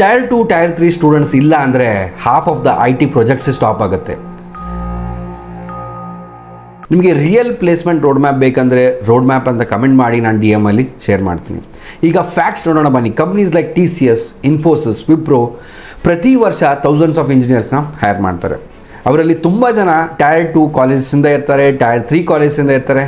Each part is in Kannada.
ಟೈರ್ 2 ಟೈರ್ 3 ಸ್ಟೂಡೆಂಟ್ಸ್ ಇಲ್ಲ ಅಂದರೆ half of the IT projects stop ಆಗುತ್ತೆ. ನಿಮಗೆ ರಿಯಲ್ ಪ್ಲೇಸ್ಮೆಂಟ್ ರೋಡ್ ಮ್ಯಾಪ್ ಬೇಕಂದರೆ ರೋಡ್ ಮ್ಯಾಪ್ ಅಂತ ಕಮೆಂಟ್ ಮಾಡಿ, ನಾನು DM ಅಲ್ಲಿ ಶೇರ್ ಮಾಡ್ತೀನಿ. ಈಗ ಫ್ಯಾಕ್ಟ್ಸ್ ನೋಡೋಣ ಬನ್ನಿ. Companies like TCS, Infosys, Wipro ಪ್ರತಿ ವರ್ಷ ಥೌಸಂಡ್ಸ್ ಆಫ್ ಇಂಜಿನಿಯರ್ಸ್ನ ಹೈರ್ ಮಾಡ್ತಾರೆ. ಅವರಲ್ಲಿ ತುಂಬ ಜನ ಟೈರ್ 2 ಕಾಲೇಜಸ್ಸಿಂದ ಇರ್ತಾರೆ, ಟೈರ್ 3 ಕಾಲೇಜಿಂದ ಇರ್ತಾರೆ.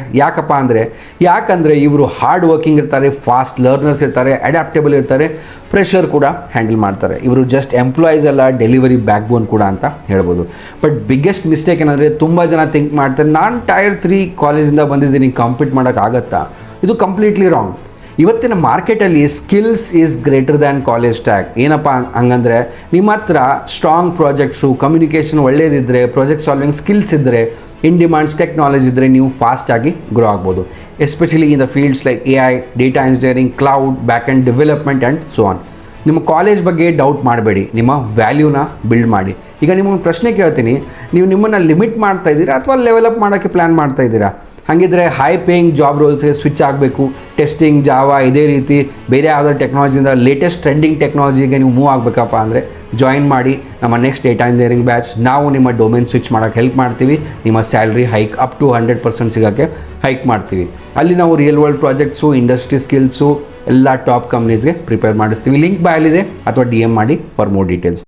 ಯಾಕಂದರೆ ಇವರು ಹಾರ್ಡ್ ವರ್ಕಿಂಗ್ ಇರ್ತಾರೆ, ಫಾಸ್ಟ್ ಲರ್ನರ್ಸ್ ಇರ್ತಾರೆ, ಅಡ್ಯಾಪ್ಟೇಬಲ್ ಇರ್ತಾರೆ, ಪ್ರೆಷರ್ ಕೂಡ ಹ್ಯಾಂಡಲ್ ಮಾಡ್ತಾರೆ. ಇವರು ಜಸ್ಟ್ ಎಂಪ್ಲಾಯೀಸ್ ಅಲ್ಲ, ಡೆಲಿವರಿ ಬ್ಯಾಕ್ ಬೋನ್ ಕೂಡ ಅಂತ ಹೇಳ್ಬೋದು. ಬಟ್ ಬಿಗ್ಗೆಸ್ಟ್ ಮಿಸ್ಟೇಕ್ ಏನಂದರೆ ತುಂಬ ಜನ ಥಿಂಕ್ ಮಾಡ್ತಾರೆ, ನಾನು ಟೈರ್ 3 ಕಾಲೇಜಿಂದ ಬಂದಿದ್ದೀನಿ, ಕಾಂಪೀಟ್ ಮಾಡೋಕ್ಕಾಗತ್ತಾ? ಇದು ಕಂಪ್ಲೀಟ್ಲಿ ರಾಂಗ್. ಇವತ್ತಿನ ಮಾರ್ಕೆಟಲ್ಲಿ skills is greater than college tag. ಏನಪ್ಪ ಹಂಗಂದರೆ, ನಿಮ್ಮ ಹತ್ರ ಸ್ಟ್ರಾಂಗ್ ಪ್ರಾಜೆಕ್ಟ್ಸು, ಕಮ್ಯುನಿಕೇಷನ್ ಒಳ್ಳೇದಿದ್ದರೆ, ಪ್ರಾಜೆಕ್ಟ್ ಸಾಲ್ವಿಂಗ್ ಸ್ಕಿಲ್ಸ್ ಇದ್ದರೆ, ಇನ್ ಡಿಮಾಂಡ್ಸ್ ಟೆಕ್ನಾಲಜಿ ಇದ್ದರೆ ನೀವು ಫಾಸ್ಟಾಗಿ ಗ್ರೋ ಆಗ್ಬೋದು. Especially in the fields like AI, data engineering, cloud, back and development and so on. ನಿಮ್ಮ ಕಾಲೇಜ್ ಬಗ್ಗೆ ಡೌಟ್ ಮಾಡಬೇಡಿ, ನಿಮ್ಮ ವ್ಯಾಲ್ಯೂನ ಬಿಲ್ಡ್ ಮಾಡಿ. ಈಗ ನಿಮಗೆ ಪ್ರಶ್ನೆ ಕೇಳ್ತೀನಿ, ನೀವು ನಿಮ್ಮನ್ನು ಲಿಮಿಟ್ ಮಾಡ್ತಾ ಇದ್ದೀರಾ ಅಥವಾ ಲೆವೆಲಪ್ ಮಾಡೋಕ್ಕೆ ಪ್ಲ್ಯಾನ್ ಮಾಡ್ತಾ ಇದ್ದೀರಾ? ಹಾಗಿದ್ರೆ ಹೈ ಪೇಯಿಂಗ್ ಜಾಬ್ ರೋಲ್ಸ್ಗೆ ಸ್ವಿಚ್ ಆಗಬೇಕು, ಟೆಸ್ಟಿಂಗ್, ಜಾವಾ, ಇದೇ ರೀತಿ ಬೇರೆ ಯಾವುದಾದ್ರು ಟೆಕ್ನಾಲಜಿಯಿಂದ ಲೇಟೆಸ್ಟ್ ಟ್ರೆಂಡಿಂಗ್ ಟೆಕ್ನಾಲಜಿಗೆ ನೀವು ಮೂವ್ ಆಗಬೇಕಪ್ಪ ಅಂದರೆ ಜಾಯಿನ್ ಮಾಡಿ ನಮ್ಮ ನೆಕ್ಸ್ಟ್ ಡೇಟಾ ಇಂಜಿನಿಯರಿಂಗ್ ಬ್ಯಾಚ್. ನಾವು ನಿಮ್ಮ ಡೊಮೇನ್ ಸ್ವಿಚ್ ಮಾಡೋಕ್ಕೆ ಹೆಲ್ಪ್ ಮಾಡ್ತೀವಿ. ನಿಮ್ಮ ಸ್ಯಾಲ್ರಿ ಹೈಕ್ ಅಪ್ ಟು 100% ಸಿಗೋಕ್ಕೆ ಹೈಕ್ ಮಾಡ್ತೀವಿ. ಅಲ್ಲಿ ನಾವು real world projects, industry skills ಎಲ್ಲ ಟಾಪ್ ಕಂಪ್ನೀಸ್ಗೆ ಪ್ರಿಪೇರ್ ಮಾಡಿಸ್ತೀವಿ. ಲಿಂಕ್ ಬಾಯಲ್ಲಿದೆ ಅಥವಾ DM ಮಾಡಿ ಫಾರ್ ಮೋರ್ ಡೀಟೇಲ್ಸ್.